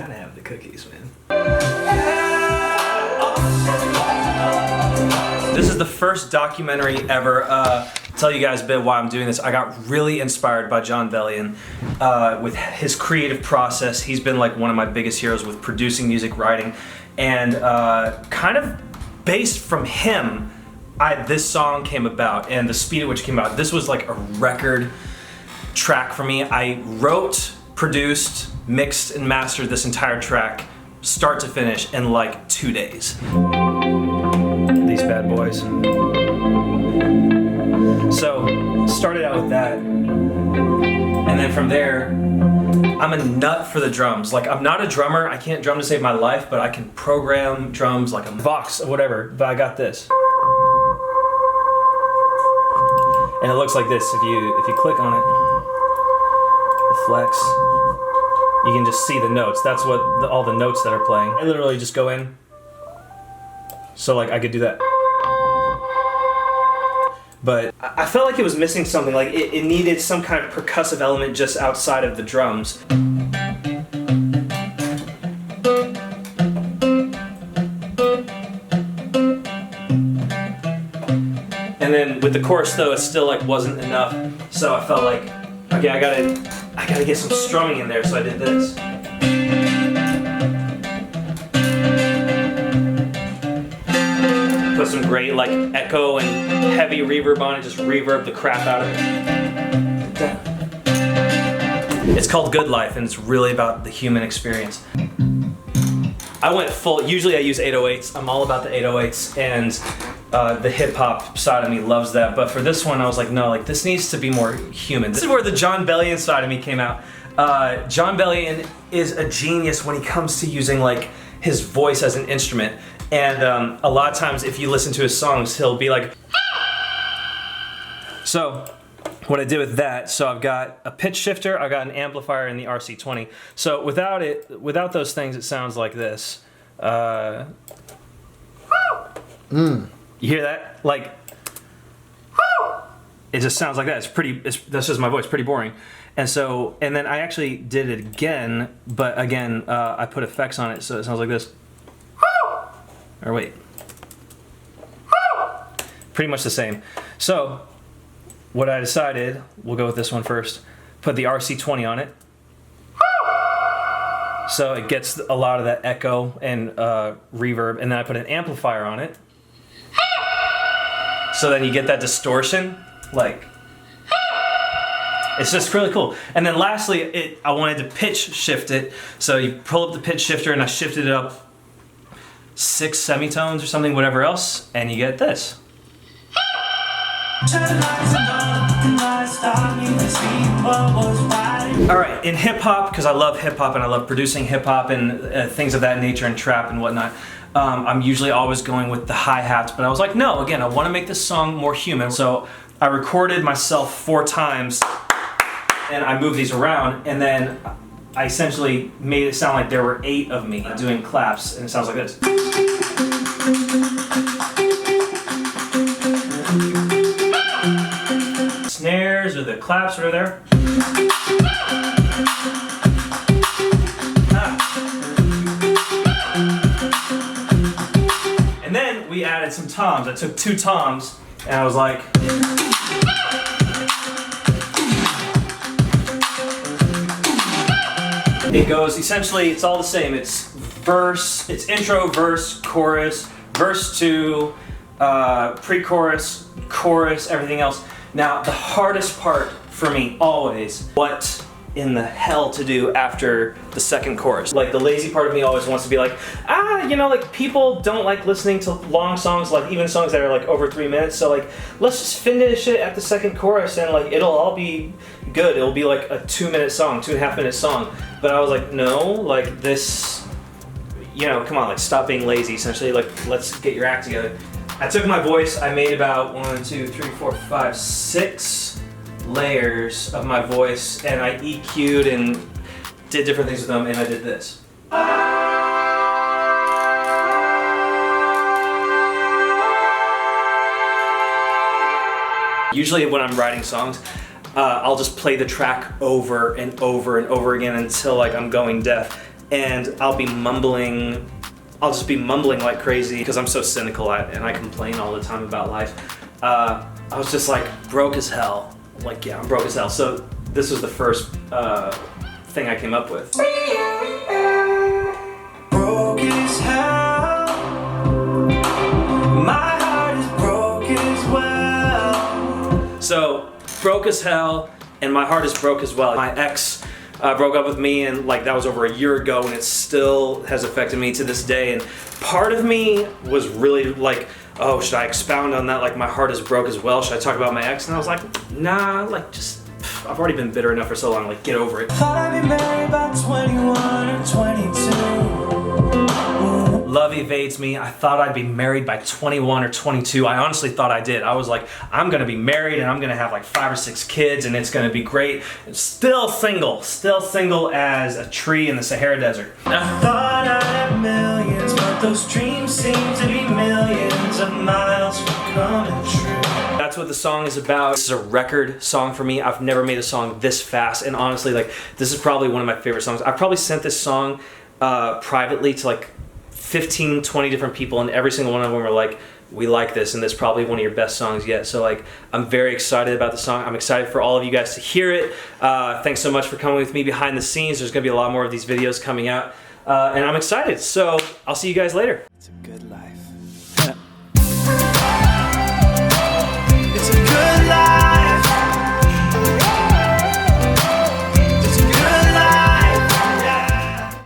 gotta have the cookies, man. This is the first documentary ever. Tell you guys a bit why I'm doing this. I got really inspired by Jon Bellion with his creative process. He's been like one of my biggest heroes with producing music, writing, and kind of based from him, this song came about, and the speed at which it came out. This was like a record track for me. I wrote, produced, mixed, and mastered this entire track, start to finish, in like 2 days. These bad boys. So, started out with that, and then from there, I'm a nut for the drums. Like, I'm not a drummer, I can't drum to save my life, but I can program drums like a Vox or whatever, but I got this. And it looks like this if you click on it, the flex, you can just see the notes. That's what all the notes that are playing. I literally just go in, so like I could do that. But I felt like it was missing something, like it needed some kind of percussive element just outside of the drums. And then with the chorus though, it still like wasn't enough. So I felt like, okay, I gotta get some strumming in there, so I did this. Put some great like echo and heavy reverb on it, just reverb the crap out of it. It's called Good Life, and it's really about the human experience. I went full, usually I use 808s, I'm all about the 808s, and the hip hop side of me loves that, but for this one I was like, no, like this needs to be more human. This is where the Jon Bellion side of me came out. Jon Bellion is a genius when he comes to using like his voice as an instrument, and a lot of times if you listen to his songs, he'll be like, so what I did with that, so I've got a pitch shifter, I've got an amplifier in the RC20. So without those things, it sounds like this. You hear that? Like, it just sounds like that. That's just my voice, pretty boring. And then I actually did it again, but again, I put effects on it, so it sounds like this. Or wait. Pretty much the same. So, what I decided, we'll go with this one first, put the RC20 on it. So it gets a lot of that echo and reverb, and then I put an amplifier on it. So then you get that distortion, like, it's just really cool. And then lastly, I wanted to pitch shift it. So you pull up the pitch shifter and I shifted it up 6 semitones or something, whatever else, and you get this. Alright, in hip hop, because I love hip hop and I love producing hip hop and things of that nature and trap and whatnot, I'm usually always going with the hi-hats, but I was like, no, again, I want to make this song more human. So I recorded myself 4 times and I moved these around, and then I essentially made it sound like there were 8 of me doing claps, and it sounds like this. Snares or the claps that are there. And then we added some toms. I took 2 toms and I was like, it goes, essentially, it's all the same. It's verse, it's intro, verse, chorus, verse 2, pre-chorus, chorus, everything else. Now, the hardest part for me always, what in the hell to do after the second chorus. Like, the lazy part of me always wants to be like, you know, like, people don't like listening to long songs, like even songs that are like over 3 minutes, so like, let's just finish it at the second chorus and like, it'll all be good. It'll be like a 2-minute song, 2.5-minute song. But I was like, no, like this, you know, come on, like stop being lazy, essentially, like let's get your act together. I took my voice, I made about 1, 2, 3, 4, 5, 6 layers of my voice, and I EQ'd and did different things with them, and I did this. Usually when I'm writing songs, I'll just play the track over and over and over again until like I'm going deaf. and I'll just be mumbling like crazy because I'm so cynical and I complain all the time about life. I was just like broke as hell. Like, yeah, I'm broke as hell. So this was the first thing I came up with. Broke as hell. My heart is broke as well. So, broke as hell, and my heart is broke as well. My ex broke up with me, and like that was over a year ago, and it still has affected me to this day. And part of me was really like, oh, should I expound on that? Like, my heart is broke as well. Should I talk about my ex? And I was like, nah, like just, I've already been bitter enough for so long, like get over it. Thought I'd be married by 21 or 22. Love evades me. I thought I'd be married by 21 or 22. I honestly thought I did. I was like, I'm gonna be married and I'm gonna have like 5 or 6 kids and it's gonna be great. Still single as a tree in the Sahara Desert. I thought I'd have millions, but those dreams seem to be millions of miles from coming true. That's what the song is about. This is a record song for me. I've never made a song this fast, and honestly, like, this is probably one of my favorite songs. I probably sent this song privately to like 15, 20 different people, and every single one of them were like, we like this, and this is probably one of your best songs yet. So like, I'm very excited about the song. I'm excited for all of you guys to hear it. Thanks so much for coming with me behind the scenes. There's gonna be a lot more of these videos coming out, and I'm excited. So I'll see you guys later. It's a good